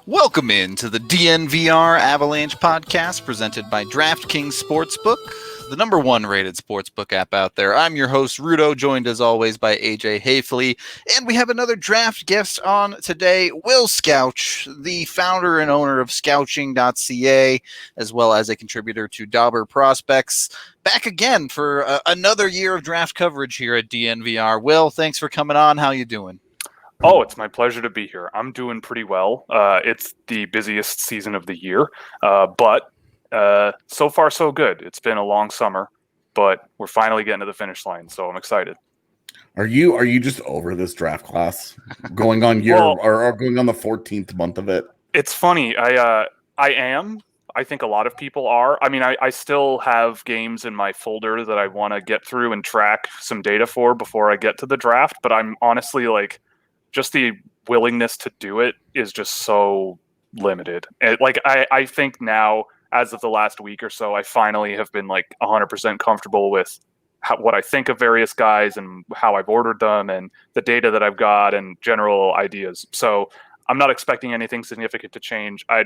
Welcome into the DNVR Avalanche Podcast presented by DraftKings Sportsbook, the number one rated sportsbook app out there. I'm your host, Rudo, joined as always by AJ Hafley. And we have another draft guest on today, Will Scouch, the founder and owner of Scouching.ca, as well as a contributor to Dauber Prospects. Back again for another year of draft coverage here at DNVR. Will, thanks for coming on. How you doing? Oh, it's my pleasure to be here. I'm doing pretty well. It's the busiest season of the year, but so far so good. It's been a long summer, but we're finally getting to the finish line, so I'm excited. Are you just over this draft class? Going on or going on the 14th month of it? It's funny. I am. I think a lot of people are. I mean, I still have games in my folder that I want to get through and track some data for before I get to the draft, but I'm honestly like, just the willingness to do it is just so limited. I think now, as of the last week or so, I finally have been like 100% comfortable with what I think of various guys and how I've ordered them and the data that I've got and general ideas. So I'm not expecting anything significant to change. I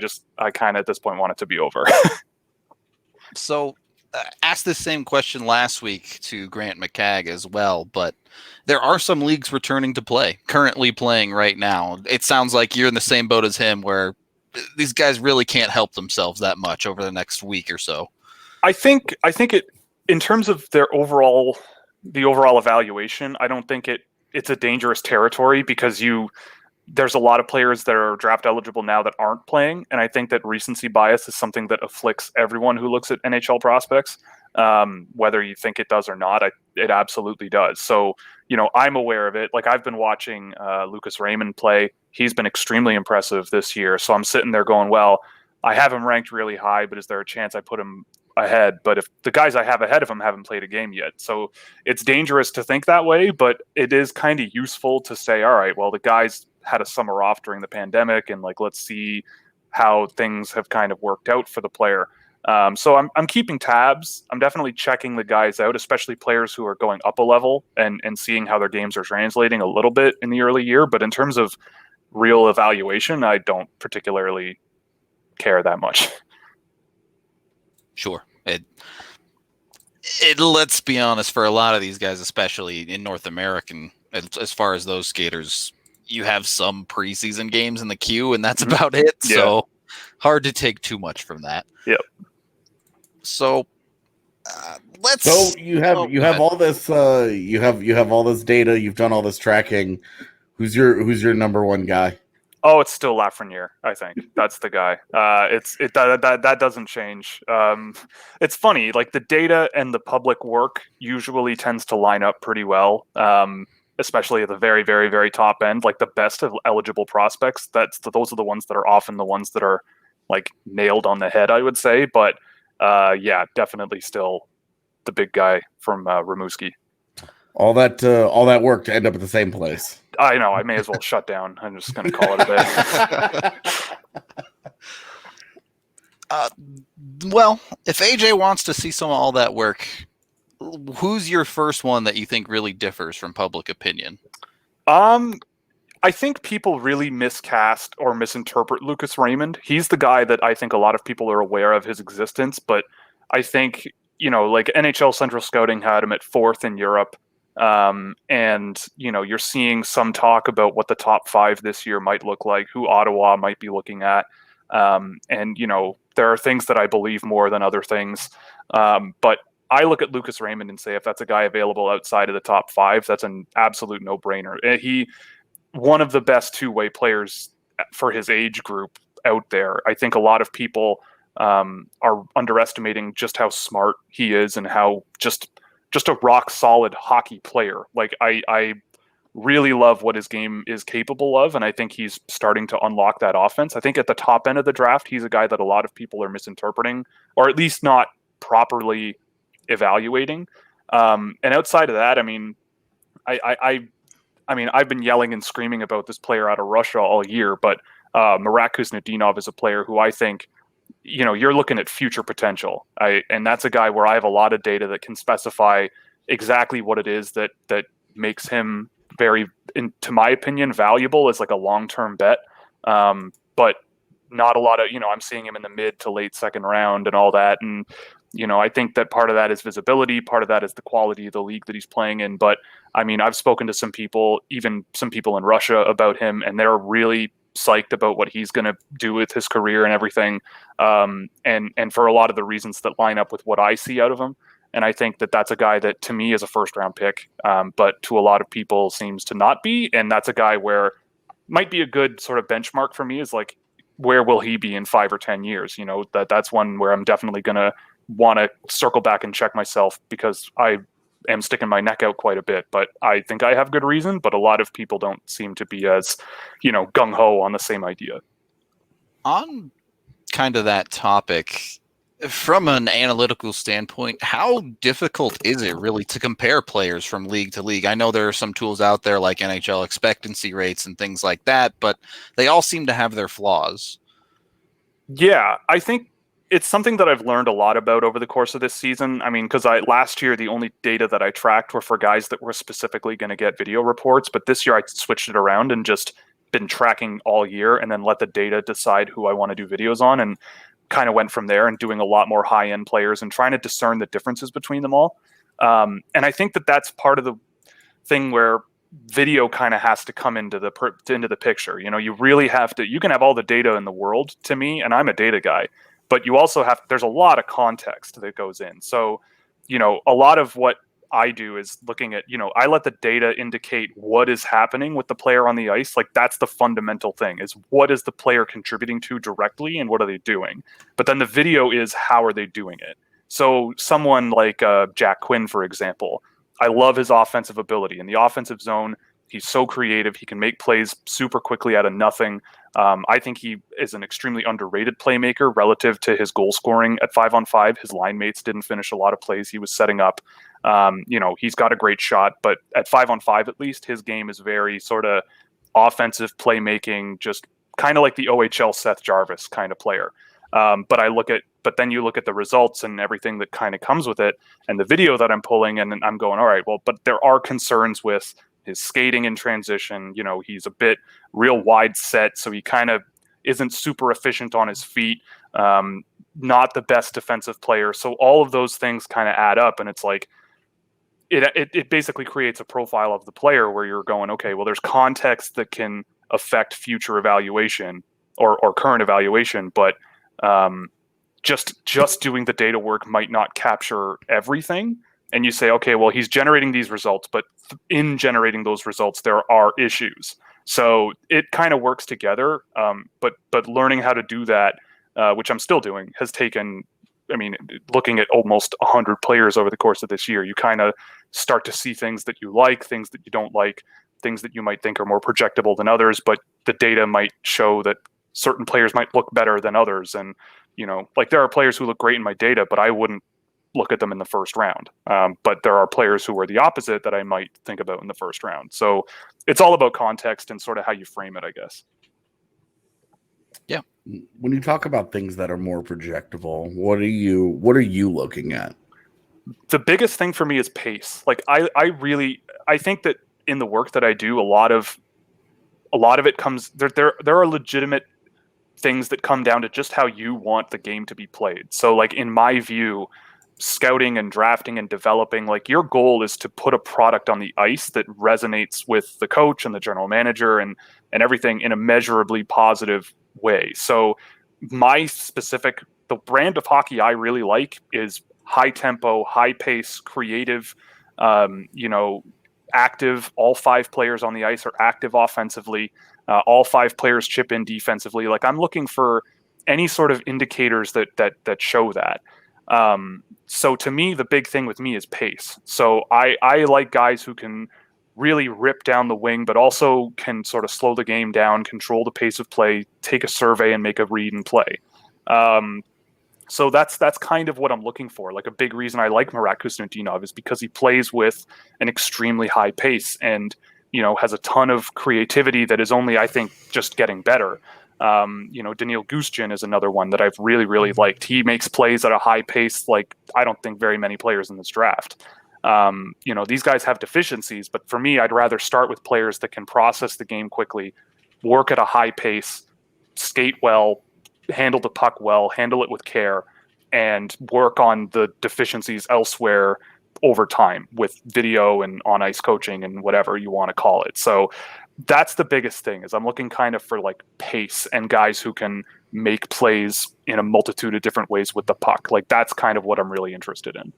kind of at this point want it to be over. So asked the same question last week to Grant McCagg as well, but there are some leagues returning to play, currently playing right now. It sounds like you're in the same boat as him, where these guys really can't help themselves that much over the next week or so. I think it, in terms of the overall evaluation, I don't think it's a dangerous territory because there's a lot of players that are draft eligible now that aren't playing. And I think that recency bias is something that afflicts everyone who looks at NHL prospects. Whether you think it does or not, it absolutely does. So, I'm aware of it. Like I've been watching Lucas Raymond play. He's been extremely impressive this year. So I'm sitting there going, well, I have him ranked really high, but is there a chance I put him ahead? But if the guys I have ahead of him haven't played a game yet. So it's dangerous to think that way, but it is kind of useful to say, all right, well, the guys had a summer off during the pandemic and let's see how things have kind of worked out for the player. So I'm keeping tabs. I'm definitely checking the guys out, especially players who are going up a level and seeing how their games are translating a little bit in the early year. But in terms of real evaluation, I don't particularly care that much. Sure. It let's be honest, for a lot of these guys, especially in North American, as far as those skaters, you have some preseason games in the queue, and that's about it. Yeah. So hard to take too much from that. Yep. So let's. So you have all this. You have all this data. You've done all this tracking. Who's your number one guy? Oh, it's still Lafreniere. I think that's the guy. That doesn't change. It's funny, like the data and the public work usually tends to line up pretty well. Especially at the very, very, very top end, like the best of eligible prospects. Those are the ones that are often the ones that are like nailed on the head, I would say. But yeah, definitely still the big guy from Rimouski. All that work to end up at the same place. I know. I may as well shut down. I'm just going to call it a day. Well, if AJ wants to see some of all that work, who's your first one that you think really differs from public opinion? I think people really miscast or misinterpret Lucas Raymond. He's the guy that I think a lot of people are aware of his existence, but I think, like NHL Central Scouting had him at 4th in Europe. And, you're seeing some talk about what the top 5 this year might look like, who Ottawa might be looking at. And, there are things that I believe more than other things. But I look at Lucas Raymond and say, if that's a guy available outside of the top 5, that's an absolute no-brainer. He, one of the best two-way players for his age group out there. I think a lot of people are underestimating just how smart he is and how just a rock-solid hockey player. Like I really love what his game is capable of, and I think he's starting to unlock that offense. I think at the top end of the draft, he's a guy that a lot of people are misinterpreting, or at least not properly evaluating. And outside of that, I mean, I've been yelling and screaming about this player out of Russia all year, but Marat Kuznetsov is a player who I think, you're looking at future potential. And that's a guy where I have a lot of data that can specify exactly what it is that makes him very, to my opinion, valuable as like a long-term bet. But not a lot of, I'm seeing him in the mid to late second round and all that. And, I think that part of that is visibility. Part of that is the quality of the league that he's playing in. But I mean, I've spoken to some people, even some people in Russia, about him, and they're really psyched about what he's going to do with his career and everything. And for a lot of the reasons that line up with what I see out of him. And I think that that's a guy that to me is a first round pick, but to a lot of people seems to not be. And that's a guy where might be a good sort of benchmark for me is like, where will he be in 5 or 10 years? That's one where I'm definitely going to want to circle back and check myself, because I am sticking my neck out quite a bit, but I think I have good reason, but a lot of people don't seem to be as, gung-ho on the same idea. On kind of that topic, from an analytical standpoint, how difficult is it really to compare players from league to league? I know there are some tools out there like NHL expectancy rates and things like that, but they all seem to have their flaws. Yeah, I think it's something that I've learned a lot about over the course of this season. I mean, because last year, the only data that I tracked were for guys that were specifically going to get video reports. But this year I switched it around and just been tracking all year and then let the data decide who I want to do videos on, and kind of went from there and doing a lot more high-end players and trying to discern the differences between them all. And I think that that's part of the thing where video kind of has to come into the picture. You really have to, you can have all the data in the world to me, and I'm a data guy, but you also there's a lot of context that goes in. So, a lot of what I do is looking at, I let the data indicate what is happening with the player on the ice. Like that's the fundamental thing, is what is the player contributing to directly and what are they doing? But then the video is how are they doing it? So someone like Jack Quinn, for example, I love his offensive ability in the offensive zone. He's so creative. He can make plays super quickly out of nothing. I think he is an extremely underrated playmaker relative to his goal scoring at 5-on-5. His line mates didn't finish a lot of plays he was setting up. He's got a great shot, but at 5-on-5, at least, his game is very sort of offensive playmaking, just kind of like the OHL Seth Jarvis kind of player. But then you look at the results and everything that kind of comes with it, and the video that I'm pulling, and I'm going, all right, well, but there are concerns with his skating in transition. He's a bit real wide set, so he kind of isn't super efficient on his feet. Not the best defensive player. So all of those things kind of add up, and it's like it basically creates a profile of the player where you're going, okay, well, there's context that can affect future evaluation or current evaluation, but just doing the data work might not capture everything. And you say, okay, well, he's generating these results, but in generating those results, there are issues. So it kind of works together. But learning how to do that, which I'm still doing, has taken, looking at almost 100 players over the course of this year, you kind of start to see things that you like, things that you don't like, things that you might think are more projectable than others, but the data might show that certain players might look better than others. And, like there are players who look great in my data, but I wouldn't look at them in the first round. But there are players who are the opposite that I might think about in the first round. So it's all about context and sort of how you frame it, I guess. Yeah. When you talk about things that are more projectable, what are you looking at? The biggest thing for me is pace. Like I think that in the work that I do, a lot of it comes there are legitimate things that come down to just how you want the game to be played. So like in my view, scouting and drafting and developing, like your goal is to put a product on the ice that resonates with the coach and the general manager and everything in a measurably positive way. So the brand of hockey I really like is high tempo, high pace, creative, active. All 5 players on the ice are active offensively. All 5 players chip in defensively. Like I'm looking for any sort of indicators that show that. So to me, the big thing with me is pace. So I like guys who can really rip down the wing, but also can sort of slow the game down, control the pace of play, take a survey and make a read and play. So that's kind of what I'm looking for. Like a big reason I like Marat Kusnetdinov is because he plays with an extremely high pace and, has a ton of creativity that is only, I think, just getting better. Daniil Gustin is another one that I've really, really liked. He makes plays at a high pace like I don't think very many players in this draft. These guys have deficiencies, but for me, I'd rather start with players that can process the game quickly, work at a high pace, skate well, handle the puck well, handle it with care, and work on the deficiencies elsewhere over time with video and on-ice coaching and whatever you want to call it. So that's the biggest thing, is I'm looking kind of for like pace and guys who can make plays in a multitude of different ways with the puck. Like that's kind of what I'm really interested in.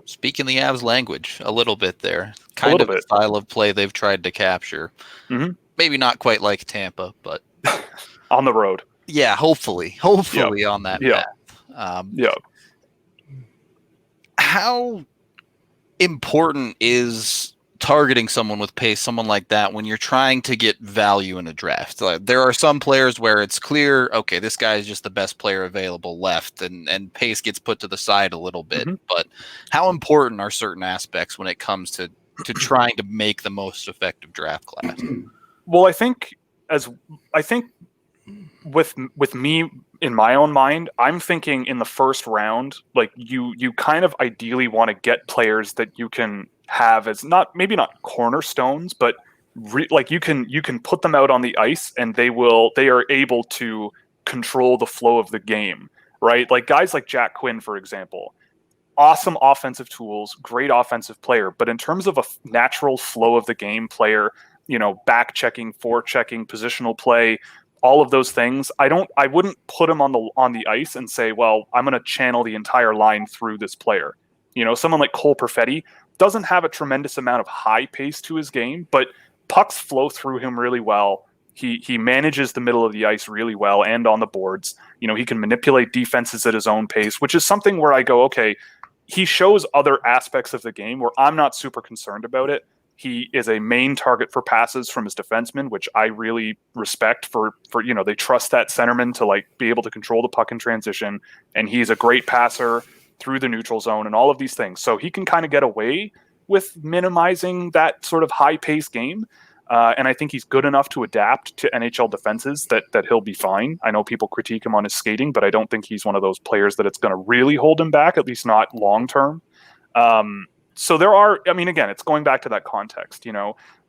Speaking the Avs language a little bit there, kind of a style of play they've tried to capture. Mm-hmm. Maybe not quite like Tampa, but on the road. Yeah, hopefully on that path. How important is targeting someone with pace, someone like that, when you're trying to get value in a draft? Like, there are some players where it's clear, okay, this guy is just the best player available left, and pace gets put to the side a little bit. Mm-hmm. But how important are certain aspects when it comes to trying to make the most effective draft class? Well, I think with me in my own mind, I'm thinking in the first round, like you kind of ideally want to get players that you can have as maybe not cornerstones, but like you can put them out on the ice and they are able to control the flow of the game, right? Like guys like Jack Quinn, for example, awesome offensive tools, great offensive player, but in terms of a natural flow of the game player, back checking, forechecking, positional play, all of those things, I wouldn't put him on the ice and say, well, I'm going to channel the entire line through this player. Someone like Cole Perfetti doesn't have a tremendous amount of high pace to his game, but pucks flow through him really well. He manages the middle of the ice really well and on the boards. He can manipulate defenses at his own pace, which is something where I go, okay, he shows other aspects of the game where I'm not super concerned about it. He is a main target for passes from his defensemen, which I really respect for they trust that centerman to like be able to control the puck in transition. And he's a great passer through the neutral zone and all of these things. So he can kind of get away with minimizing that sort of high paced game. And I think he's good enough to adapt to NHL defenses that he'll be fine. I know people critique him on his skating, but I don't think he's one of those players that it's going to really hold him back, at least not long term. So there are, again, it's going back to that context.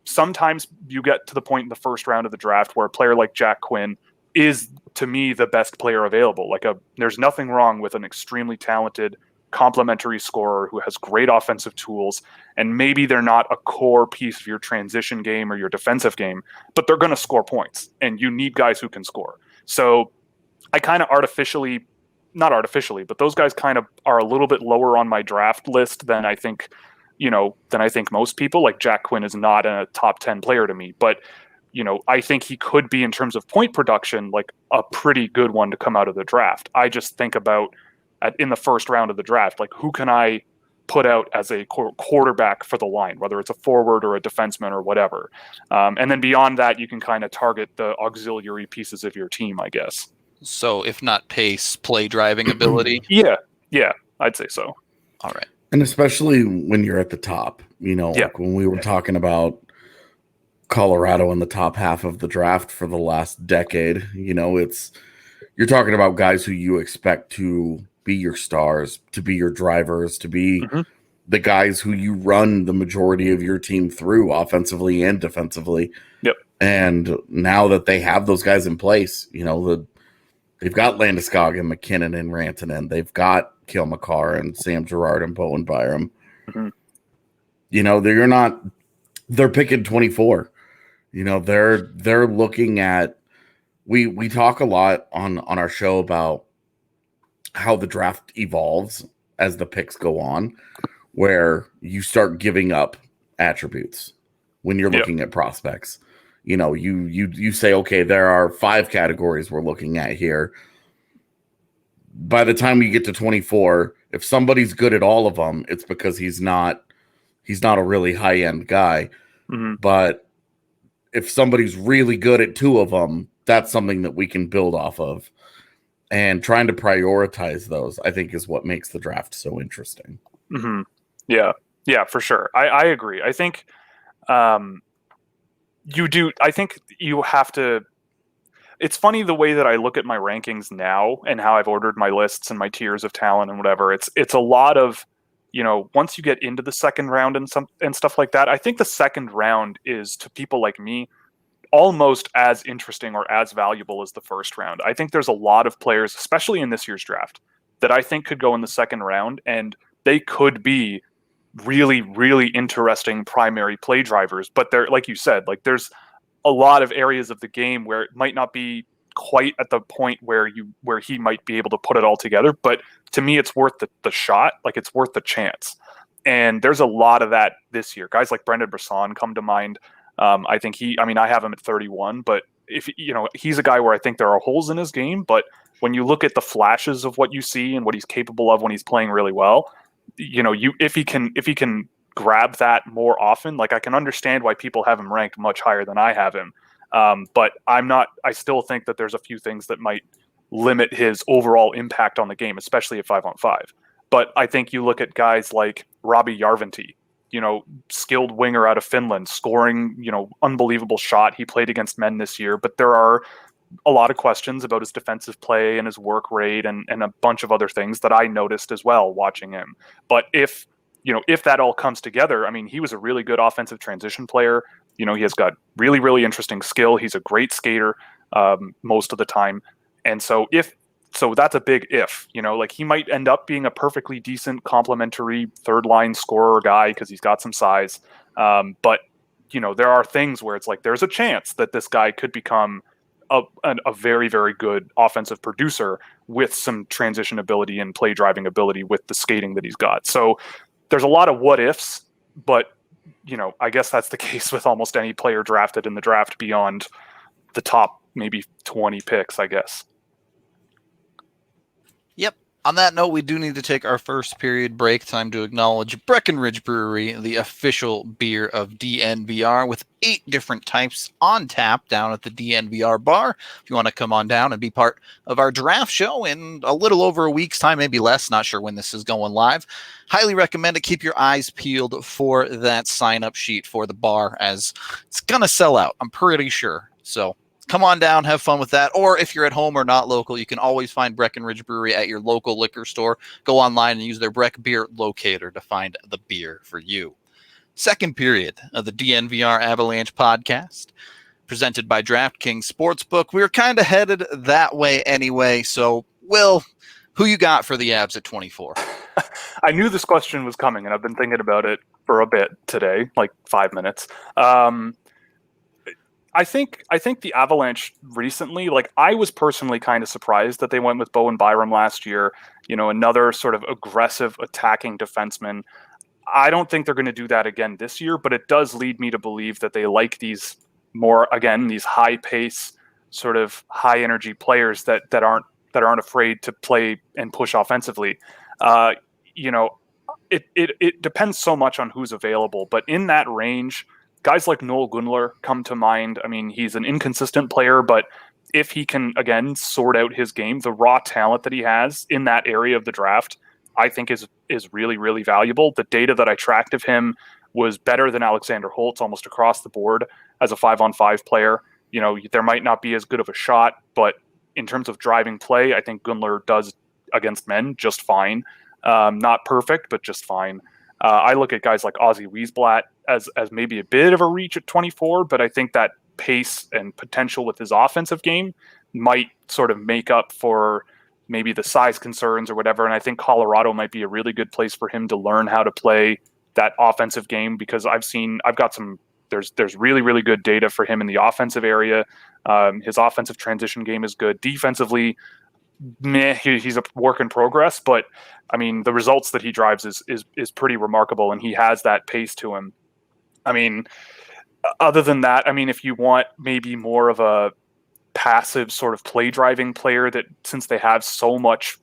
Sometimes you get to the point in the first round of the draft where a player like Jack Quinn is, to me, the best player available. There's nothing wrong with an extremely talented, complementary scorer who has great offensive tools, and maybe they're not a core piece of your transition game or your defensive game, but they're going to score points, and you need guys who can score. So I kind of not artificially, but those guys kind of are a little bit lower on my draft list than I think, most people. Like Jack Quinn is not a top 10 player to me, but I think he could be, in terms of point production, like a pretty good one to come out of the draft. I just think about in the first round of the draft, like who can I put out as a quarterback for the line, whether it's a forward or a defenseman or whatever. And then beyond that, you can kind of target the auxiliary pieces of your team, I guess. So if not pace, play driving ability? Yeah, I'd say so. All right. And especially when you're at the top, like when we were talking about Colorado in the top half of the draft for the last decade, you're talking about guys who you expect to be your stars, to be your drivers, to be the guys who you run the majority of your team through offensively and defensively. Yep. And now that they have those guys in place, they've got Landeskog and McKinnon and Rantanen. They've got Cale Makar and Sam Girard and Bowen Byram. Mm-hmm. They're picking 24. They're looking at, we talk a lot on our show about how the draft evolves as the picks go on, where you start giving up attributes when you're looking at prospects. You say, okay, there are 5 categories we're looking at here. By the time you get to 24, if somebody's good at all of them, it's because he's not a really high-end guy. Mm-hmm. But if somebody's really good at 2 of them, that's something that we can build off of. And trying to prioritize those, I think, is what makes the draft so interesting. Mm-hmm. Yeah, for sure. I agree. I think you do. I think you have to. It's funny the way that I look at my rankings now and how I've ordered my lists and my tiers of talent and whatever. It's a lot of, once you get into the second round and stuff like that. I think the second round is, to people like me, almost as interesting or as valuable as the first round. I think there's a lot of players, especially in this year's draft, that I think could go in the second round, and they could be really, really interesting primary play drivers. But they're, like you said, like there's a lot of areas of the game where it might not be quite at the point where he might be able to put it all together. But to me, it's worth the shot. Like, it's worth the chance. And there's a lot of that this year. Guys like Brendan Brisson come to mind. I think I have him at 31, but if he's a guy where I think there are holes in his game, but when you look at the flashes of what you see and what he's capable of when he's playing really well, if he can grab that more often, like, I can understand why people have him ranked much higher than I have him. But I still think that there's a few things that might limit his overall impact on the game, especially at 5-on-5. But I think you look at guys like Robbie Järventie, skilled winger out of Finland, scoring, unbelievable shot. He played against men this year, but there are a lot of questions about his defensive play and his work rate and a bunch of other things that I noticed as well watching him. But if that all comes together, I mean, he was a really good offensive transition player. He has got really, really interesting skill. He's a great skater most of the time. And so that's a big if, like, he might end up being a perfectly decent complementary third line scorer guy because he's got some size. But there are things where it's like, there's a chance that this guy could become a very, very good offensive producer with some transition ability and play driving ability with the skating that he's got. So there's a lot of what ifs, but I guess that's the case with almost any player drafted in the draft beyond the top maybe 20 picks, I guess. Yep. On that note, we do need to take our first period break. Time to acknowledge Breckenridge Brewery, the official beer of DNVR, with 8 different types on tap down at the DNVR bar. If you want to come on down and be part of our draft show in a little over a week's time, maybe less, not sure when this is going live, highly recommend it. Keep your eyes peeled for that sign-up sheet for the bar, as it's going to sell out, I'm pretty sure. So come on down, have fun with that. Or if you're at home or not local, you can always find Breckenridge Brewery at your local liquor store. Go online and use their Breck Beer Locator to find the beer for you. Second period of the DNVR Avalanche Podcast, presented by DraftKings Sportsbook. We're kind of headed that way anyway. So, Will, who you got for the Avs at 24? I knew this question was coming, and I've been thinking about it for a bit today, like 5 minutes. I think the Avalanche recently, like, I was personally kind of surprised that they went with Bowen Byram last year, another sort of aggressive attacking defenseman. I don't think they're going to do that again this year, but it does lead me to believe that they like these more, again, these high pace, sort of high energy players that aren't afraid to play and push offensively. It depends so much on who's available, but in that range, guys like Noel Gunler come to mind. I mean, he's an inconsistent player, but if he can, again, sort out his game, the raw talent that he has in that area of the draft, I think is really, really valuable. The data that I tracked of him was better than Alexander Holtz almost across the board as a 5-on-5 player. There might not be as good of a shot, but in terms of driving play, I think Gunler does against men just fine. Not perfect, but just fine. I look at guys like Ozzy Wiesblatt as maybe a bit of a reach at 24, but I think that pace and potential with his offensive game might sort of make up for maybe the size concerns or whatever. And I think Colorado might be a really good place for him to learn how to play that offensive game, because there's really, really good data for him in the offensive area. His offensive transition game is good. Defensively, he's a work in progress, but I mean, the results that he drives is pretty remarkable, and he has that pace to him. I mean, other than that, I mean, if you want maybe more of a passive sort of play driving player, that since they have so much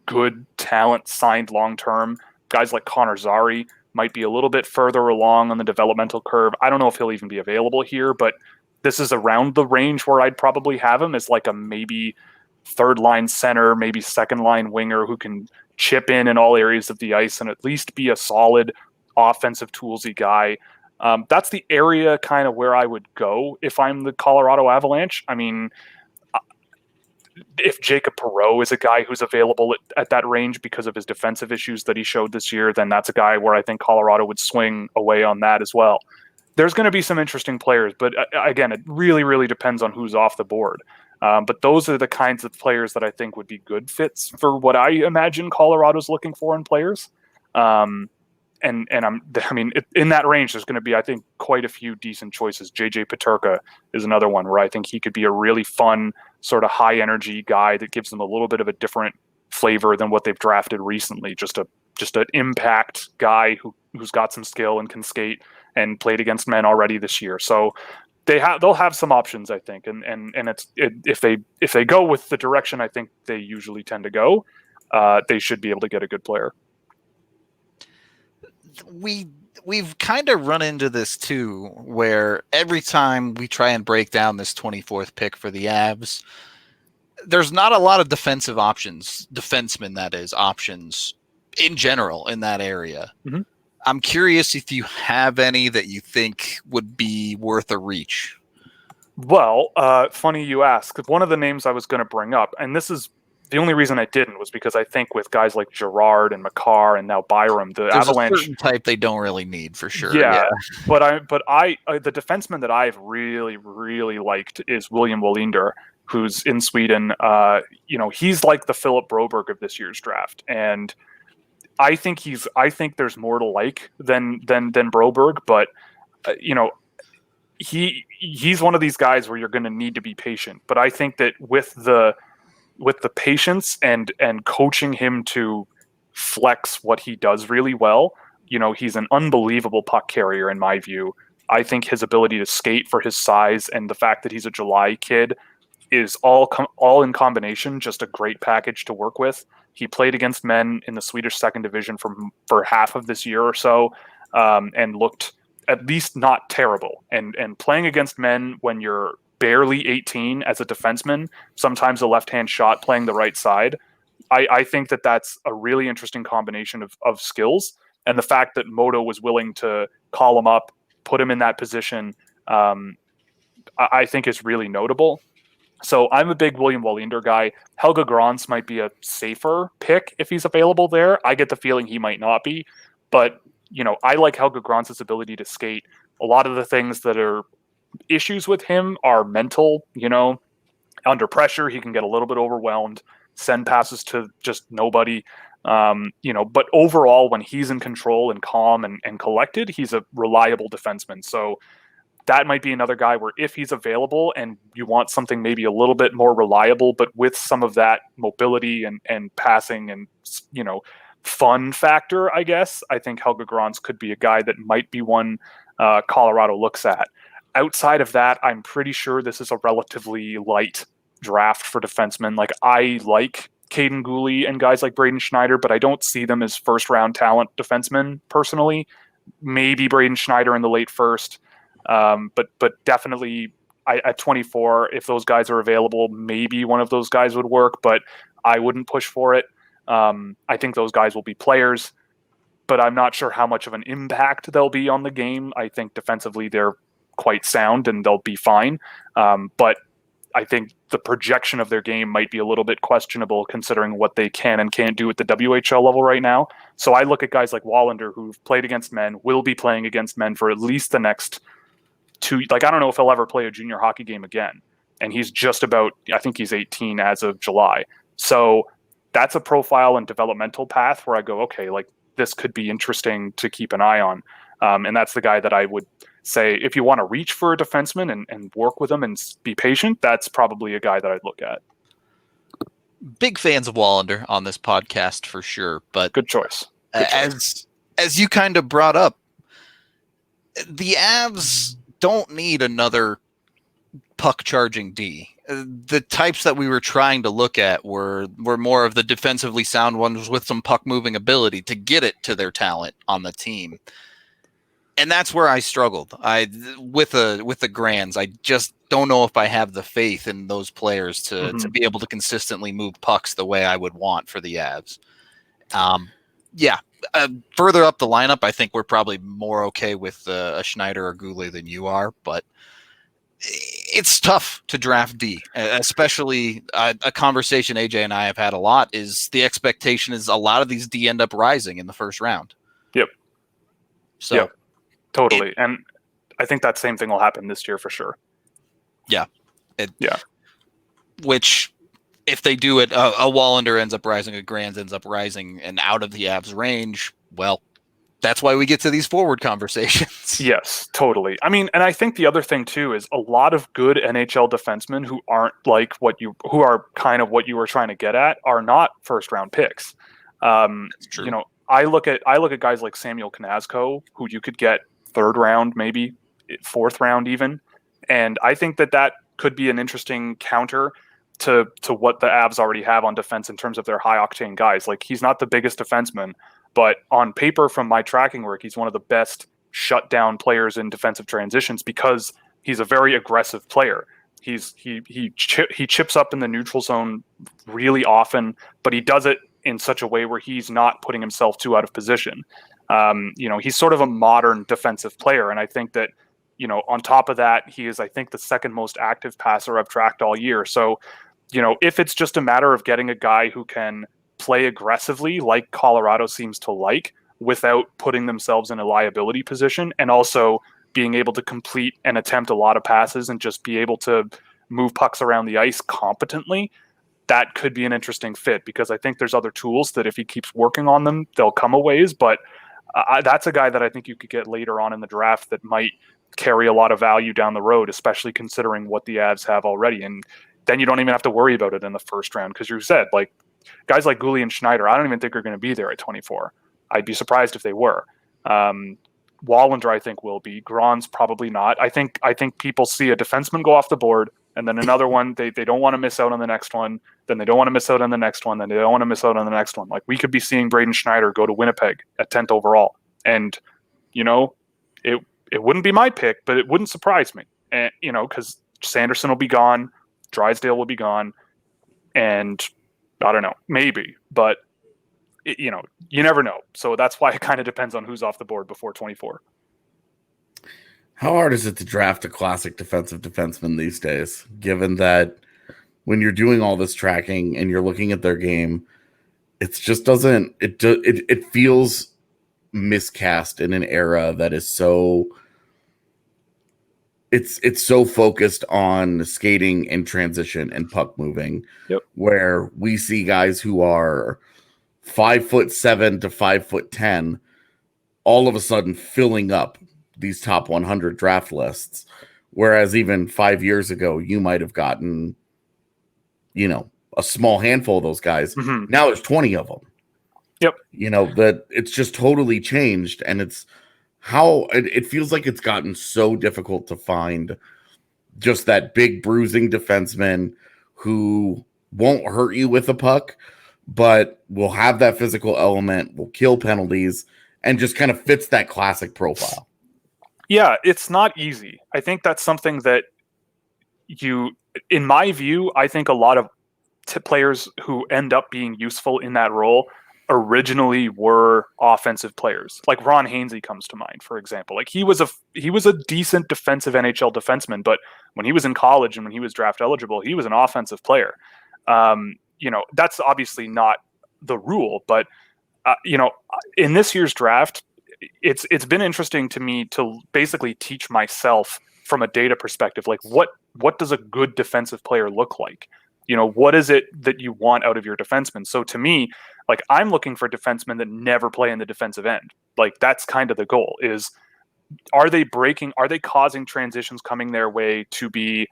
good talent signed long term, guys like Connor Zary might be a little bit further along on the developmental curve. I don't know if he'll even be available here, but this is around the range where I'd probably have him as like a maybe third line center, maybe second line winger who can chip in all areas of the ice and at least be a solid offensive toolsy guy. That's the area kind of where I would go if I'm the Colorado Avalanche. I mean, if Jacob Perreault is a guy who's available at that range because of his defensive issues that he showed this year, then that's a guy where I think Colorado would swing away on that as well. there's going to be some interesting players, but again, it really, really depends on who's off the board. But those are the kinds of players that I think would be good fits for what I imagine Colorado's looking for in players. In that range, there's going to be, I think, quite a few decent choices. JJ Peterka is another one where I think he could be a really fun, sort of high energy guy that gives them a little bit of a different flavor than what they've drafted recently. Just an impact guy who's got some skill and can skate and played against men already this year. So they'll have some options, I think, and if they go with the direction I think they usually tend to go, they should be able to get a good player. We've kind of run into this too, where every time we try and break down this 24th pick for the Avs, there's not a lot of defensive options, defensemen that is, options in general in that area. Mm-hmm. I'm curious if you have any that you think would be worth a reach. Well, funny you ask. One of the names I was going to bring up, and this is the only reason I didn't, was because I think with guys like Girard and Makar and now Byram, the There's Avalanche a certain type they don't really need for sure. Yeah. But the defenseman that I've really, really liked is William Wallinder, who's in Sweden. He's like the Philip Broberg of this year's draft, and I think there's more to like than Broberg, but he's one of these guys where you're going to need to be patient. But I think that with the patience and coaching him to flex what he does really well, he's an unbelievable puck carrier in my view. I think his ability to skate for his size and the fact that he's a July kid is all in combination just a great package to work with. He played against men in the Swedish second division for half of this year or so, and looked at least not terrible. And playing against men when you're barely 18 as a defenseman, sometimes a left-hand shot playing the right side, I think that's a really interesting combination of skills. And the fact that Moto was willing to call him up, put him in that position, I think is really notable. So I'm a big William Wallinder guy. Helge Grans might be a safer pick if he's available there. I get the feeling he might not be, but I like Helge Grans' ability to skate. A lot of the things that are issues with him are mental. Under pressure, he can get a little bit overwhelmed, send passes to just nobody. But overall, when he's in control and calm and collected, he's a reliable defenseman. So that might be another guy where if he's available and you want something maybe a little bit more reliable, but with some of that mobility and passing and, fun factor, I guess, I think Helge Grans could be a guy that might be one Colorado looks at. Outside of that, I'm pretty sure this is a relatively light draft for defensemen. Like, I like Caden Gooley and guys like Braden Schneider, but I don't see them as first-round talent defensemen personally. Maybe Braden Schneider in the late first. But definitely at 24, if those guys are available, maybe one of those guys would work, but I wouldn't push for it. I think those guys will be players, but I'm not sure how much of an impact they'll be on the game. I think defensively they're quite sound and they'll be fine. But I think the projection of their game might be a little bit questionable considering what they can and can't do at the WHL level right now. So I look at guys like Wallinder, who've played against men, will be playing against men for at least the next I don't know if he'll ever play a junior hockey game again. And he's just about, I think he's 18 as of July. So that's a profile and developmental path where I go, okay, like this could be interesting to keep an eye on. And that's the guy that I would say, if you want to reach for a defenseman and work with him and be patient, that's probably a guy that I'd look at. Big fans of Wallinder on this podcast for sure. But good choice. As you kind of brought up, the Avs don't need another puck charging D. The types that we were trying to look at were more of the defensively sound ones with some puck moving ability to get it to their talent on the team. And that's where I struggled. With the Grands, I just don't know if I have the faith in those players to be able to consistently move pucks the way I would want for the Avs. Further up the lineup, I think we're probably more okay with a Schneider or Goulet than you are, but it's tough to draft D, especially a conversation AJ and I have had a lot is the expectation is a lot of these D end up rising in the first round. Yep. So yep. Totally. And I think that same thing will happen this year for sure. Yeah. Yeah. Which, if they do it, a Wallander ends up rising, a Grands ends up rising, and out of the Avs range, well, that's why we get to these forward conversations. Yes, totally. I mean, and I think the other thing too is a lot of good NHL defensemen who aren't like who are kind of what you were trying to get at are not first round picks. That's true. You know, I look at guys like Samuel Knazko, who you could get third round, maybe fourth round even, and I think that could be an interesting counter to what the Avs already have on defense in terms of their high octane guys. Like, he's not the biggest defenseman, but on paper, from my tracking work, he's one of the best shutdown players in defensive transitions because he's a very aggressive player. He chips up in the neutral zone really often, but he does it in such a way where he's not putting himself too out of position. You know, he's sort of a modern defensive player, and I think that, you know, on top of that, he is, I think, the second most active passer I've tracked all year. So, you know, if it's just a matter of getting a guy who can play aggressively like Colorado seems to like without putting themselves in a liability position, and also being able to complete and attempt a lot of passes and just be able to move pucks around the ice competently, that could be an interesting fit, because I think there's other tools that if he keeps working on them, they'll come a ways. But that's a guy that I think you could get later on in the draft that might carry a lot of value down the road, especially considering what the Avs have already. And then you don't even have to worry about it in the first round, because you said, like, guys like Gulli and Schneider, I don't even think are going to be there at 24. I'd be surprised if they were. Wallander, I think, will be. Gron's probably not. I think people see a defenseman go off the board, and then another one, they don't want to miss out on the next one, then they don't want to miss out on the next one, then they don't want to miss out on the next one. Like, we could be seeing Braden Schneider go to Winnipeg at 10th overall. And, you know, it wouldn't be my pick, but it wouldn't surprise me. And, you know, because Sanderson will be gone, Drysdale will be gone, and I don't know, maybe, but you know, you never know. So that's why it kind of depends on who's off the board before 24. How hard is it to draft a classic defensive defenseman these days, given that when you're doing all this tracking and you're looking at their game, it just doesn't, it feels miscast in an era that is so, it's so focused on skating and transition and puck moving. Yep. Where we see guys who are 5'7" to 5'10", all of a sudden filling up these top 100 draft lists. Whereas even 5 years ago, you might have gotten, you know, a small handful of those guys. Mm-hmm. Now there's 20 of them. Yep. You know, that it's just totally changed. And it's how it feels like it's gotten so difficult to find just that big bruising defenseman who won't hurt you with a puck, but will have that physical element, will kill penalties, and just kind of fits that classic profile. Yeah, it's not easy. I think that's something that in my view, I think a lot of players who end up being useful in that role originally were offensive players. Like Ron Hainsey comes to mind, for example. Like, he was a decent defensive NHL defenseman, but when he was in college and when he was draft eligible, he was an offensive player. You know, that's obviously not the rule, but you know, in this year's draft, it's been interesting to me to basically teach myself from a data perspective, like what does a good defensive player look like? You know, what is it that you want out of your defenseman? So to me, like, I'm looking for defensemen that never play in the defensive end. Like, that's kind of the goal, is are they causing transitions coming their way to be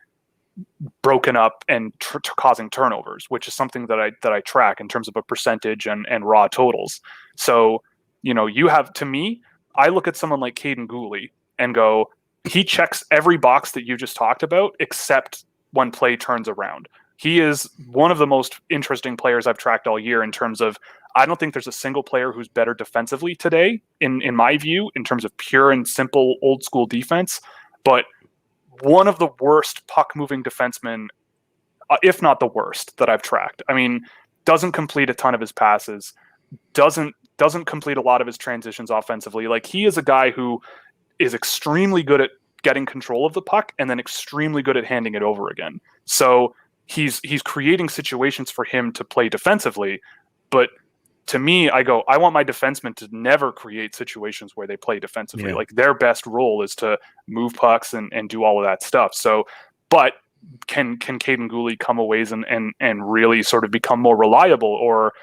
broken up and causing turnovers, which is something that I track in terms of a percentage and raw totals. So, you know, to me, I look at someone like Caden Gulli and go, he checks every box that you just talked about, except when play turns around. He is one of the most interesting players I've tracked all year in terms of, I don't think there's a single player who's better defensively today, in my view, in terms of pure and simple old school defense, but one of the worst puck-moving defensemen, if not the worst, that I've tracked. I mean, doesn't complete a ton of his passes, doesn't complete a lot of his transitions offensively. Like, he is a guy who is extremely good at getting control of the puck and then extremely good at handing it over again. So he's creating situations for him to play defensively, but to me, I want my defensemen to never create situations where they play defensively. Yeah. Like their best role is to move pucks and do all of that stuff. So, but can Caden Gooley come a ways and really sort of become more reliable, or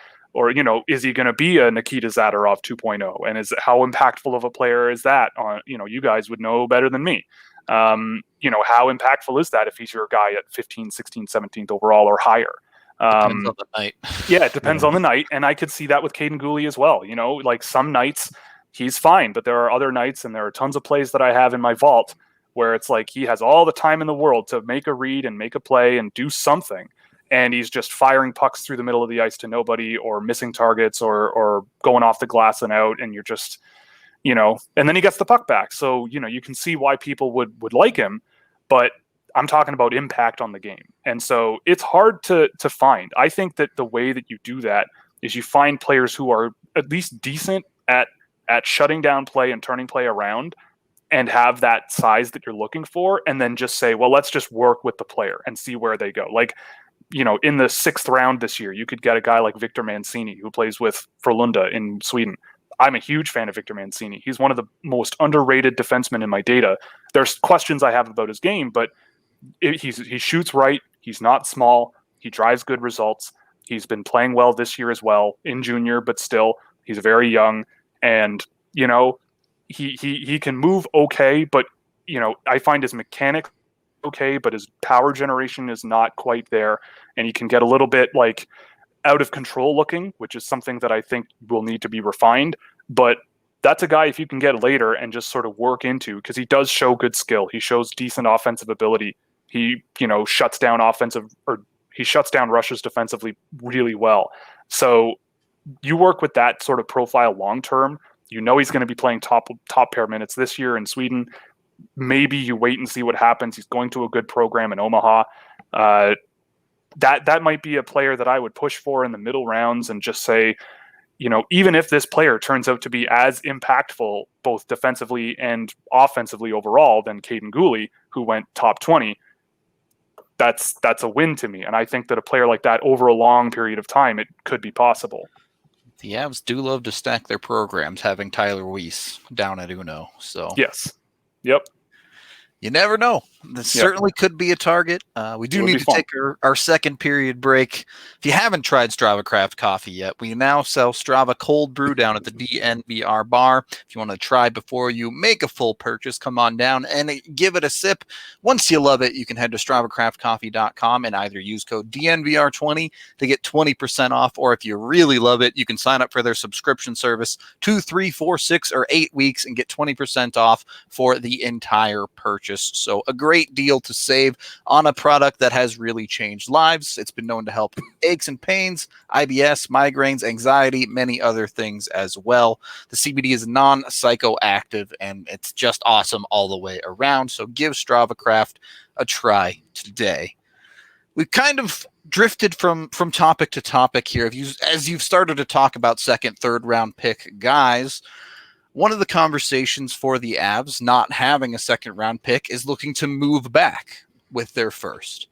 is he going to be a Nikita Zadorov 2.0? And how impactful of a player is that? On you guys would know better than me. How impactful is that if he's your guy at 15, 16, 17th overall or higher? Depends on the night. Yeah, it depends on the night, and I could see that with Caden Gooley as well. Like some nights he's fine, but there are other nights, and there are tons of plays that I have in my vault where it's like he has all the time in the world to make a read and make a play and do something, and he's just firing pucks through the middle of the ice to nobody, or missing targets, or going off the glass and out, and you're just, and then he gets the puck back. So, you can see why people would like him, but I'm talking about impact on the game. And so it's hard to find. I think that the way that you do that is you find players who are at least decent at shutting down play and turning play around, and have that size that you're looking for, and then just say, well, let's just work with the player and see where they go. Like, in the 6th round this year, you could get a guy like Victor Mancini, who plays with Frölunda in Sweden. I'm a huge fan of Victor Mancini. He's one of the most underrated defensemen in my data. There's questions I have about his game, but he shoots right. He's not small. He drives good results. He's been playing well this year as well in junior, but still, he's very young. And, he can move okay, but, I find his mechanics okay, but his power generation is not quite there. And he can get a little bit like out of control looking, which is something that I think will need to be refined. But that's a guy, if you can get later and just sort of work into, because he does show good skill. He shows decent offensive ability. He, shuts down rushes defensively really well. So you work with that sort of profile long term. He's going to be playing top pair minutes this year in Sweden. Maybe you wait and see what happens. He's going to a good program in Omaha. That might be a player that I would push for in the middle rounds, and just say, even if this player turns out to be as impactful both defensively and offensively overall than Caden Gooley, who went top 20, that's a win to me. And I think that a player like that over a long period of time, it could be possible. The Avs do love to stack their programs, having Tyler Weiss down at Uno. So yes. Yep. You never know. This certainly could be a target. We do need to take our second period break. If you haven't tried Strava Craft coffee yet, we now sell Strava cold brew down at the DNVR bar. If you want to try before you make a full purchase, come on down and give it a sip. Once you love it, you can head to StravaCraftCoffee.com and either use code DNVR20 to get 20% off, or if you really love it, you can sign up for their subscription service 2, 3, 4, 6, or 8 weeks and get 20% off for the entire purchase. So a great deal to save on a product that has really changed lives. It's been known to help aches and pains, IBS, migraines, anxiety, many other things as well. The CBD is non-psychoactive, and it's just awesome all the way around. So give Strava Craft a try today. We've kind of drifted from topic to topic here. As you've started to talk about second, third round pick guys, one of the conversations for the Avs not having a second round pick is looking to move back with their first.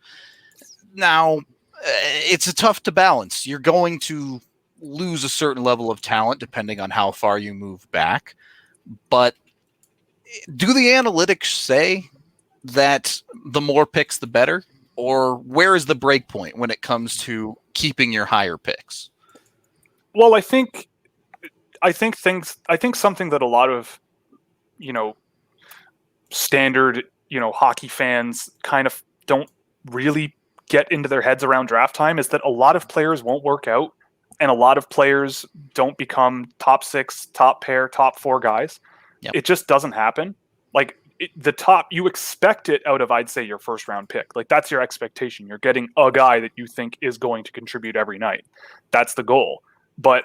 Now, it's tough to balance. You're going to lose a certain level of talent depending on how far you move back. But do the analytics say that the more picks, the better? Or where is the break point when it comes to keeping your higher picks? Well, I think something that a lot of, standard, hockey fans kind of don't really get into their heads around draft time is that a lot of players won't work out, and a lot of players don't become top 6, top pair, top 4 guys. Yep. It just doesn't happen. Like you expect it out of, I'd say, your first round pick. Like that's your expectation. You're getting a guy that you think is going to contribute every night. That's the goal. But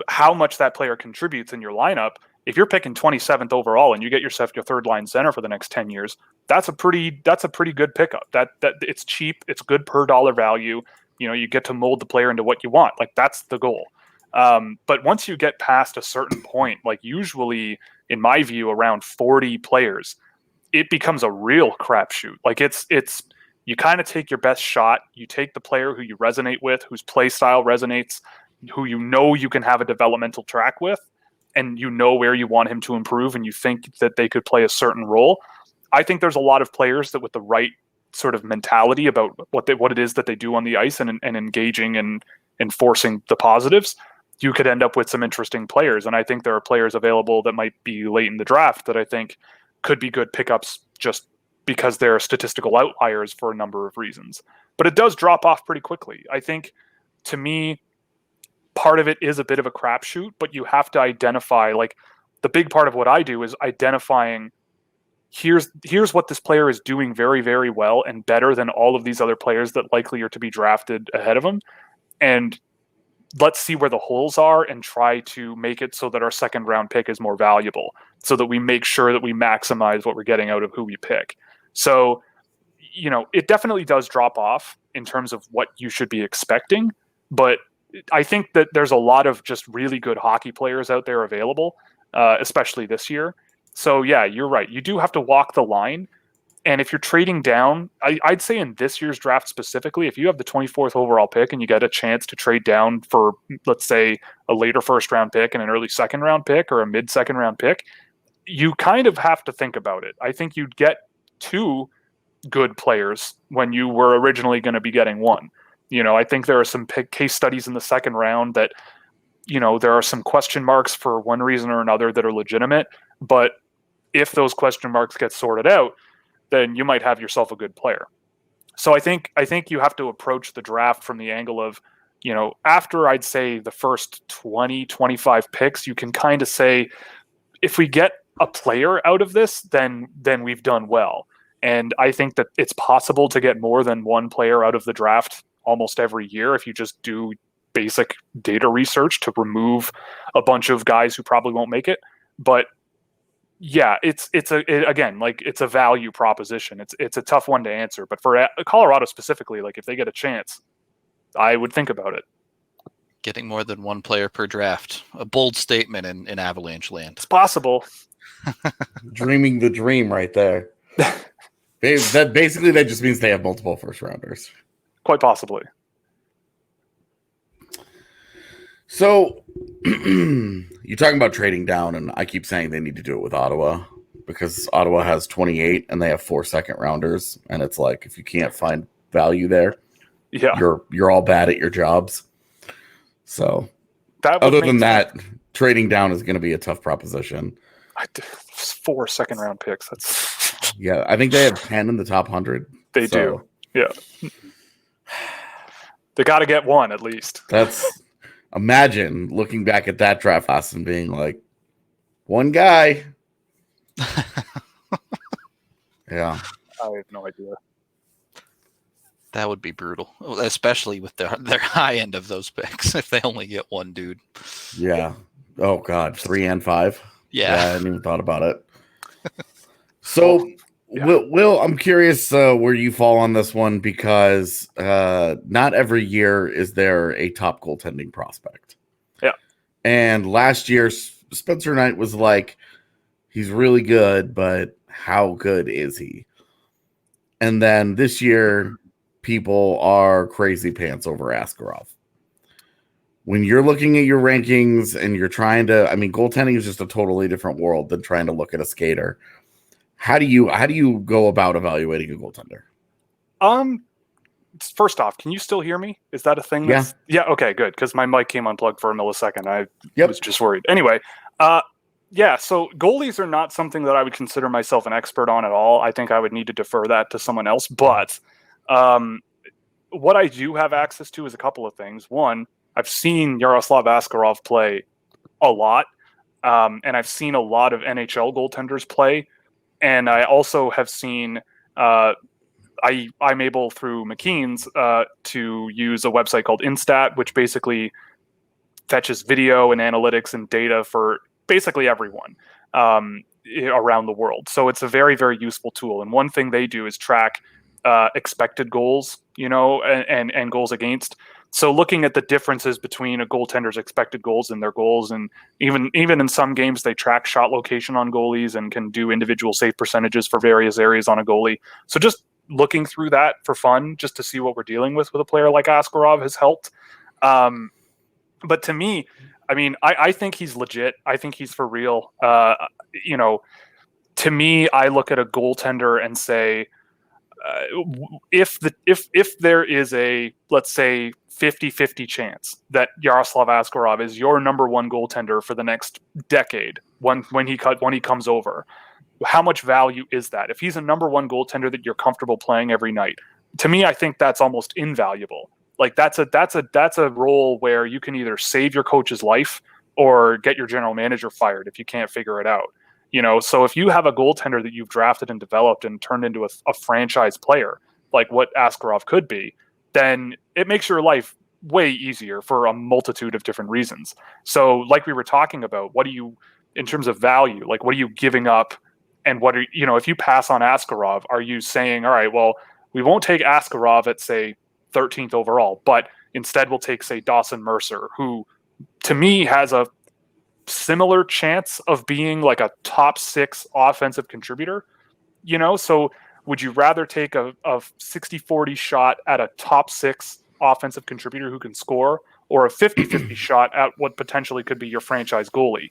how much that player contributes in your lineup, if you're picking 27th overall and you get yourself your third line center for the next 10 years, that's a pretty good pickup. That it's cheap, it's good per dollar value. You get to mold the player into what you want. Like that's the goal. But once you get past a certain point, like usually in my view around 40 players, it becomes a real crapshoot. Like it's you kind of take your best shot. You take the player who you resonate with, whose play style resonates. who you can have a developmental track with, and where you want him to improve, and you think that they could play a certain role. I think there's a lot of players that with the right sort of mentality about what it is that they do on the ice and engaging and enforcing the positives, you could end up with some interesting players. And I think there are players available that might be late in the draft that I think could be good pickups just because they're statistical outliers for a number of reasons. But it does drop off pretty quickly. I think, to me, part of it is a bit of a crapshoot, but you have to identify, like, the big part of what I do is identifying here's what this player is doing very, very well and better than all of these other players that likely are to be drafted ahead of him. And let's see where the holes are and try to make it so that our second round pick is more valuable, so that we make sure that we maximize what we're getting out of who we pick. So, it definitely does drop off in terms of what you should be expecting, but I think that there's a lot of just really good hockey players out there available, especially this year. So yeah, you're right. You do have to walk the line. And if you're trading down, I'd say in this year's draft specifically, if you have the 24th overall pick and you get a chance to trade down for, let's say, a later first round pick and an early second round pick or a mid second round pick, you kind of have to think about it. I think you'd get 2 good players when you were originally going to be getting 1. I think there are some case studies in the second round that, there are some question marks for one reason or another that are legitimate. But if those question marks get sorted out, then you might have yourself a good player. So I think you have to approach the draft from the angle of, after I'd say the first 20, 25 picks, you can kind of say, if we get a player out of this, then we've done well. And I think that it's possible to get more than one player out of the draft almost every year if you just do basic data research to remove a bunch of guys who probably won't make it. But yeah, it's a value proposition. It's a tough one to answer. But for Colorado specifically, like, if they get a chance, I would think about it. Getting more than one player per draft, a bold statement in Avalanche land. It's possible. Dreaming the dream right there. That just means they have multiple first rounders. Quite possibly. So you're talking about trading down, and I keep saying they need to do it with Ottawa because Ottawa has 28 and they have 4 second rounders, and it's like, if you can't find value there, yeah, you're all bad at your jobs. So other than that, trading down is going to be a tough proposition. 4 second round picks. That's yeah. I think they have 10 in the top 100. They do. Yeah. They got to get one at least. Imagine looking back at that draft class and being like, one guy. Yeah. I have no idea. That would be brutal, especially with their high end of those picks if they only get one dude. Yeah. Oh, God. 3 and 5. Yeah. I hadn't even thought about it. So, yeah. Will, I'm curious where you fall on this one because not every year is there a top goaltending prospect. Yeah. And last year, Spencer Knight was like, he's really good, but how good is he? And then this year, people are crazy pants over Askarov. When you're looking at your rankings and you're trying to, goaltending is just a totally different world than trying to look at a skater. How do you go about evaluating a goaltender? First off, can you still hear me? Is that a thing? Yeah. Yeah. Okay, good. Because my mic came unplugged for a millisecond. I was just worried. Anyway, yeah. So goalies are not something that I would consider myself an expert on at all. I think I would need to defer that to someone else. But what I do have access to is a couple of things. One, I've seen Yaroslav Askarov play a lot, and I've seen a lot of NHL goaltenders play. And I also have seen, I'm able through McKean's to use a website called Instat, which basically fetches video and analytics and data for basically everyone around the world. So it's a very, very useful tool. And one thing they do is track expected goals, and goals against. So looking at the differences between a goaltender's expected goals and their goals, and even in some games, they track shot location on goalies and can do individual save percentages for various areas on a goalie. So just looking through that for fun, just to see what we're dealing with a player like Askarov has helped. But to me, I mean, I think he's legit. I think he's for real. To me, I look at a goaltender and say, if there is a, let's say, 50-50 chance that Yaroslav Askarov is your number one goaltender for the next decade when he comes over, how much value is that? If he's a number one goaltender that you're comfortable playing every night, to me, I think that's almost invaluable. Like that's a role where you can either save your coach's life or get your general manager fired if you can't figure it out. So if you have a goaltender that you've drafted and developed and turned into a franchise player, like what Askarov could be, then it makes your life way easier for a multitude of different reasons. So like we were talking about, in terms of value, like what are you giving up? And if you pass on Askarov, are you saying, all right, well, we won't take Askarov at, say, 13th overall, but instead we'll take, say, Dawson Mercer, who to me has a similar chance of being like a top 6 offensive contributor, so would you rather take a 60-40 shot at a top 6 offensive contributor who can score, or a 50-50 shot at what potentially could be your franchise goalie?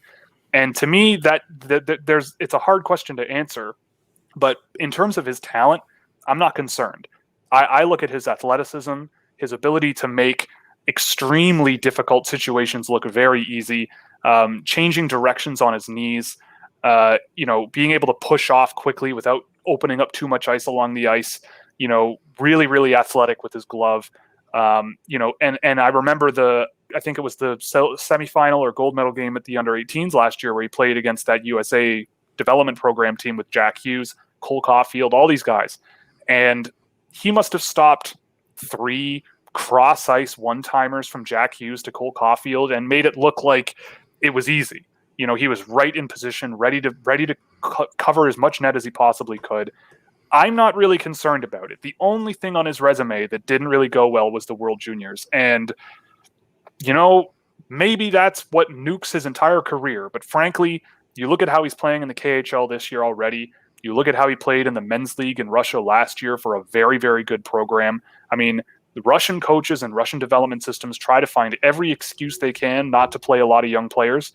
And to me, it's a hard question to answer, but in terms of his talent, I'm not concerned. I look at his athleticism, his ability to make extremely difficult situations look very easy, changing directions on his knees, being able to push off quickly without opening up too much ice along the ice, really, really athletic with his glove. And I remember I think it was the semifinal or gold medal game at the under-18s last year where he played against that USA development program team with Jack Hughes, Cole Caulfield, all these guys. And he must have stopped 3 cross-ice one-timers from Jack Hughes to Cole Caulfield and made it look like it was easy. He was right in position, ready to cover as much net as he possibly could. I'm not really concerned about it. The only thing on his resume that didn't really go well was the World Juniors. And, maybe that's what nukes his entire career. But frankly, you look at how he's playing in the KHL this year already. You look at how he played in the men's league in Russia last year for a very, very good program. I mean, the Russian coaches and Russian development systems try to find every excuse they can not to play a lot of young players.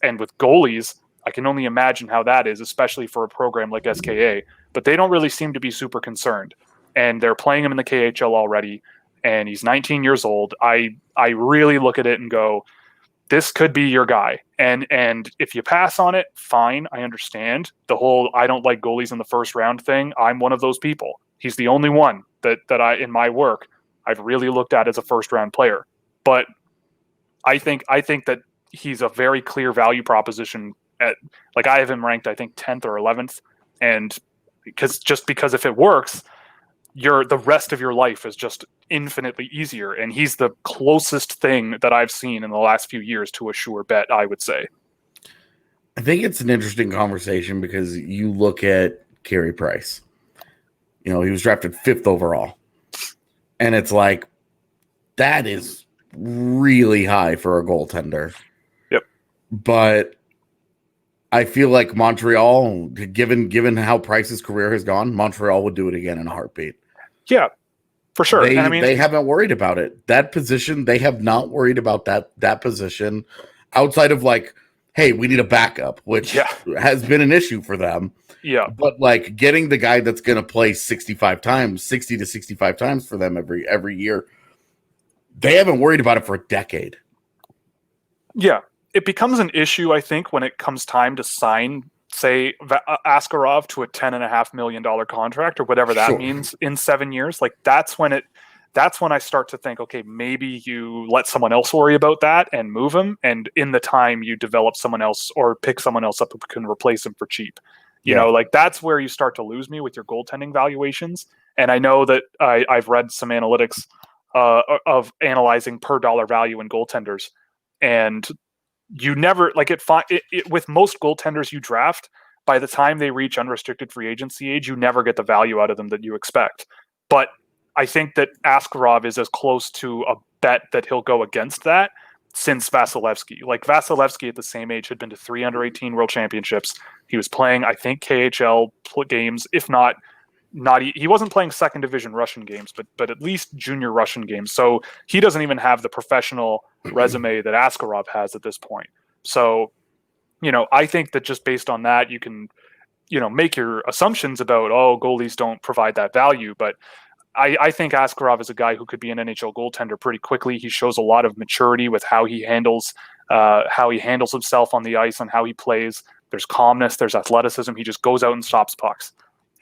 And with goalies, I can only imagine how that is, especially for a program like SKA. But they don't really seem to be super concerned. And they're playing him in the KHL already. And he's 19 years old. I really look at it and go, this could be your guy. And if you pass on it, fine. I understand the whole I don't like goalies in the first round thing. I'm one of those people. He's the only one that I, in my work, I've really looked at as a first round player. But I think that he's a very clear value proposition at, like, I have him ranked, I think 10th or 11th. And because if it works, the rest of your life is just infinitely easier. And he's the closest thing that I've seen in the last few years to a sure bet, I would say. I think it's an interesting conversation because you look at Carey Price. He was drafted 5th overall. And it's like, that is really high for a goaltender. Yep. But I feel like Montreal, given how Price's career has gone, Montreal would do it again in a heartbeat. Yeah, for sure. They haven't worried about it. That position, they have not worried about that position outside of like, hey, we need a backup, which has been an issue for them. Yeah. But like getting the guy that's going to play 60 to 65 times for them every year, they haven't worried about it for a decade. Yeah. It becomes an issue, I think, when it comes time to sign, say, Askarov to a $10.5 million contract or whatever that means in 7 years. Like that's when I start to think, okay, maybe you let someone else worry about that and move him. And in the time you develop someone else or pick someone else up who can replace him for cheap. You know, like that's where you start to lose me with your goaltending valuations. And I know that I've read some analytics of analyzing per dollar value in goaltenders, and you never like it with most goaltenders you draft, by the time they reach unrestricted free agency age, you never get the value out of them that you expect. But I think that Askarov is as close to a bet that he'll go against that since Vasilevsky. Like Vasilevsky at the same age had been to 3 under-18 World Championships. He was playing, I think, KHL games, if not he wasn't playing second division Russian games, but at least junior Russian games. So he doesn't even have the professional resume that Askarov has at this point. So, I think that just based on that, you can, make your assumptions about, goalies don't provide that value. But I think Askarov is a guy who could be an NHL goaltender pretty quickly. He shows a lot of maturity with how he handles himself on the ice and how he plays. There's calmness, there's athleticism. He just goes out and stops pucks.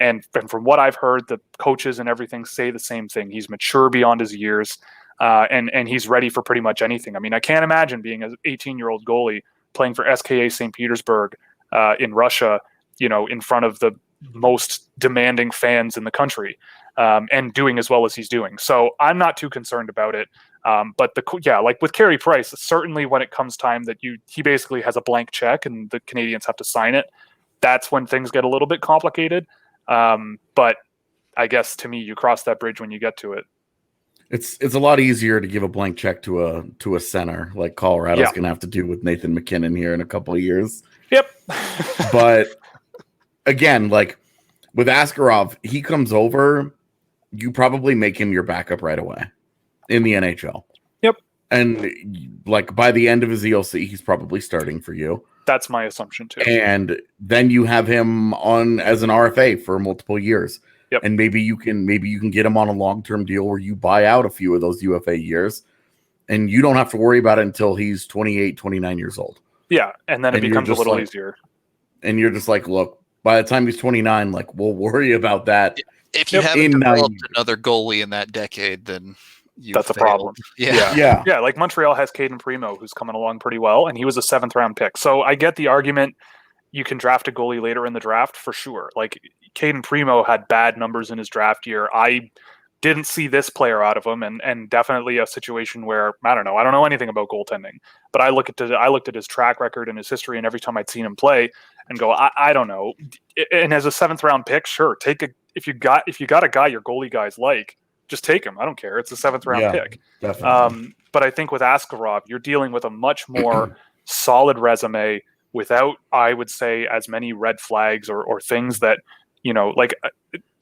And from what I've heard, the coaches and everything say the same thing. He's mature beyond his years, and he's ready for pretty much anything. I mean, I can't imagine being an 18-year-old goalie playing for SKA St. Petersburg in Russia, in front of the most demanding fans in the country, and doing as well as he's doing. So I'm not too concerned about it. But like with Carey Price, certainly when it comes time that he basically has a blank check and the Canadians have to sign it, that's when things get a little bit complicated. But I guess to me, you cross that bridge when you get to it. It's a lot easier to give a blank check to a center like Colorado's going to have to do with Nathan McKinnon here in a couple of years. Yep. But again, like with Askarov, he comes over, you probably make him your backup right away in the NHL. Yep. And like by the end of his ELC, he's probably starting for you. That's my assumption too. And then you have him on as an RFA for multiple years. Yep. And maybe you can get him on a long-term deal where you buy out a few of those UFA years and you don't have to worry about it until he's 28, 29 years old. Yeah. And then it becomes a little easier. And you're just like, look, by the time he's 29, like we'll worry about that. If you haven't developed another goalie in that decade, then that's a problem. Yeah. Like Montreal has Caden Primo, who's coming along pretty well, and he was a 7th round pick. So I get the argument. You can draft a goalie later in the draft for sure. Like Caden Primo had bad numbers in his draft year. I didn't see this player out of him, and definitely a situation where I don't know anything about goaltending, but I looked at his track record and his history, and every time I'd seen him play, and go, I don't know. And as a 7th round pick, sure, if you got a guy your goalie guys like, just take him. I don't care. It's a 7th round pick. Definitely. But I think with Askarov, you're dealing with a much more solid resume without, I would say, as many red flags or things that, like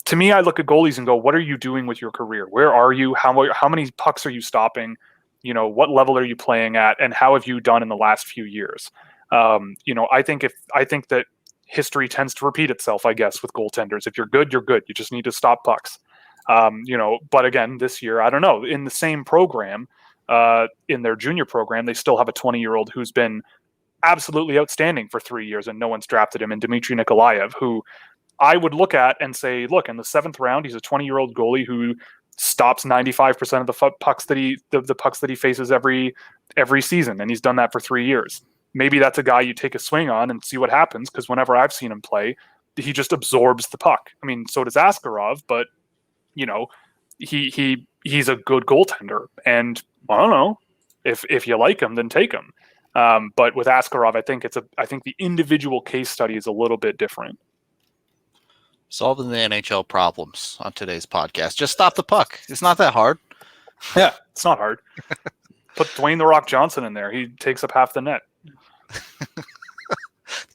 to me, I look at goalies and go, what are you doing with your career? Where are you? How many pucks are you stopping? What level are you playing at? And how have you done in the last few years? I think that history tends to repeat itself, I guess, with goaltenders. If you're good, you're good. You just need to stop pucks. But again, this year, I don't know, in the same program, in their junior program, they still have a 20-year-old who's been absolutely outstanding for 3 years and no one's drafted him, in Dmitry Nikolaev, who I would look at and say, look, in the 7th round, he's a 20-year-old goalie who stops 95% of the pucks that he faces every season. And he's done that for 3 years. Maybe that's a guy you take a swing on and see what happens. Cause whenever I've seen him play, he just absorbs the puck. I mean, so does Askarov, but he's a good goaltender, and I don't know, if you like him, then take him. But with Askarov, I think the individual case study is a little bit different. Solving the NHL problems on today's podcast. Just stop the puck. It's not that hard. Yeah, it's not hard. Put Dwayne "The Rock" Johnson in there. He takes up half the net.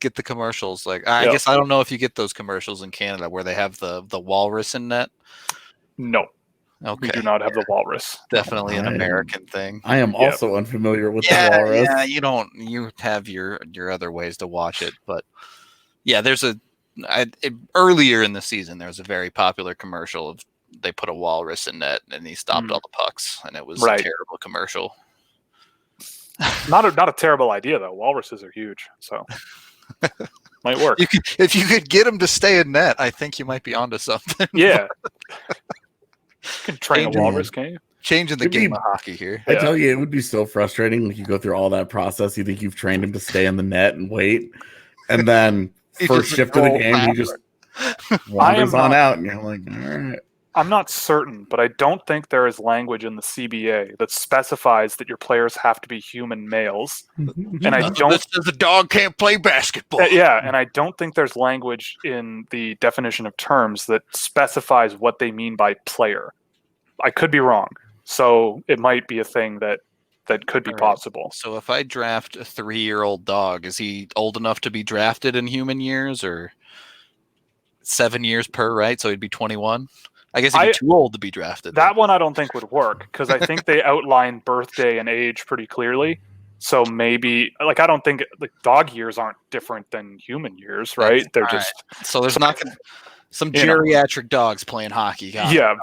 Get the commercials. I guess I don't know if you get those commercials in Canada where they have the walrus in net. No. Okay. We do not have the walrus. Definitely an American thing. I am also unfamiliar with the walrus. Yeah, you have your other ways to watch it, but yeah, earlier in the season there was a very popular commercial of they put a walrus in net and he stopped all the pucks, and it was a terrible commercial. Not a terrible idea though. Walruses are huge, so might work. If you could get him to stay in net, I think you might be onto something. Yeah. You can train a walrus, can't you? Changing the game of hockey here. I tell you, it would be so frustrating. Like you go through all that process. You think you've trained him to stay in the net and wait, and then first shift of the game, he just wanders on out, and you're like, all right. I'm not certain, but I don't think there is language in the CBA that specifies that your players have to be human males. And I don't. The dog can't play basketball. Yeah, and I don't think there's language in the definition of terms that specifies what they mean by player. I could be wrong, so it might be a thing that could be possible. So if I draft a 3-year-old dog, is he old enough to be drafted in human years, or? 7 years per, right? So he'd be 21. I guess he'd be too old to be drafted. That one I don't think would work because I think they outline birthday and age pretty clearly. So maybe, like, I don't think like dog years aren't different than human years, right? They're just so there's not some geriatric dogs playing hockey.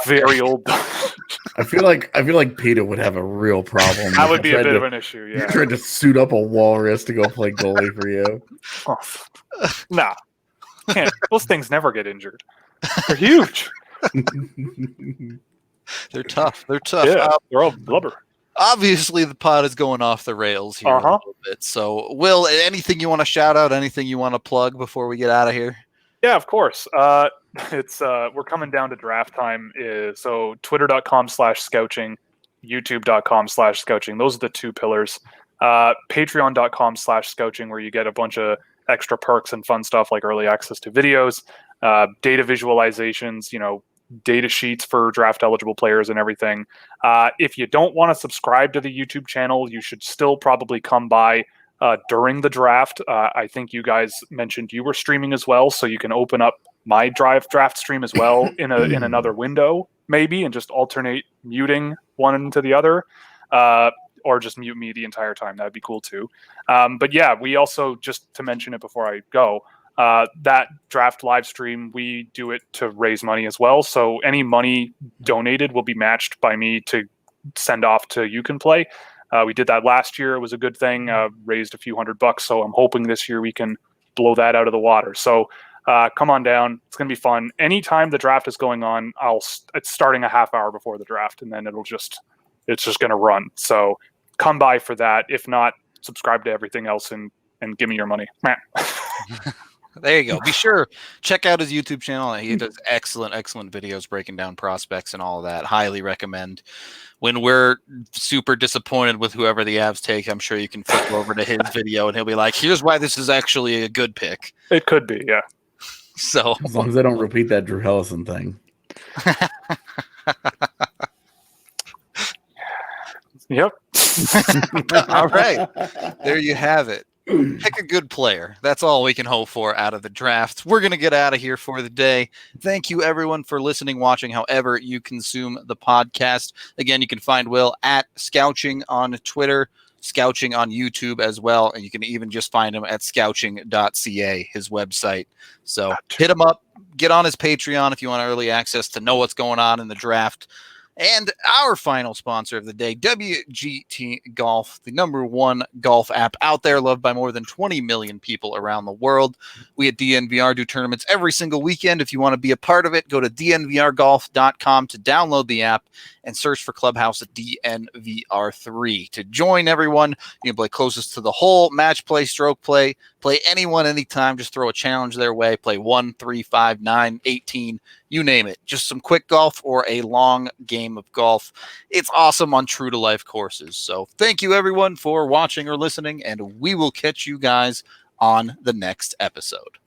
Very old. I feel like Peter would have a real problem. That would be a bit of an issue. Yeah, you tried to suit up a walrus to go play goalie for you. Nah, can't. Those things never get injured. They're huge. They're tough. Yeah, they're all blubber. Obviously, the pod is going off the rails here a little bit. So, Will, anything you want to shout out? Anything you want to plug before we get out of here? Yeah, of course. It's we're coming down to draft time. So twitter.com/scouching, youtube.com/scouching. Those are the two pillars. Patreon.com/scouching, where you get a bunch of extra perks and fun stuff like early access to videos, data visualizations, data sheets for draft eligible players and everything. If you don't want to subscribe to the YouTube channel, you should still probably come by during the draft. I think you guys mentioned you were streaming as well, so you can open up my draft stream as well in another window maybe, and just alternate muting one into the other, or just mute me the entire time. That'd be cool too. But yeah, we also, just to mention it before I go, that draft live stream, we do it to raise money as well. So any money donated will be matched by me to send off to You Can Play. We did that last year. It was a good thing. Raised a few $100. So I'm hoping this year we can blow that out of the water. So come on down. It's going to be fun. Anytime the draft is going on, it's starting a half hour before the draft, and then it's just going to run. So come by for that. If not, subscribe to everything else and give me your money. There you go. Be sure, check out his YouTube channel. He does excellent videos breaking down prospects and all of that. Highly recommend. When we're super disappointed with whoever the Avs take, I'm sure you can flip over to his video and he'll be like, here's why this is actually a good pick. It could be, yeah. So as long as they don't repeat that Drew Hellison thing. Yep. All right. There you have it. Pick a good player. That's all we can hope for out of the draft. We're going to get out of here for the day. Thank you, everyone, for listening, watching, however you consume the podcast. Again, you can find Will at Scouching on Twitter, Scouching on YouTube as well, and you can even just find him at scouching.ca, his website. So hit him up. Get on his Patreon if you want early access to know what's going on in the draft. And our final sponsor of the day, WGT Golf, the #1 golf app out there, loved by more than 20 million people around the world. We at DNVR do tournaments every single weekend. If you want to be a part of it, go to dnvrgolf.com to download the app and search for Clubhouse at DNVR3. To join everyone, you can play closest to the hole, match play, stroke play anyone, anytime. Just throw a challenge their way. Play 1, 3, 5, 9, 18, you name it. Just some quick golf or a long game of golf. It's awesome on true to life courses. So thank you everyone for watching or listening, and we will catch you guys on the next episode.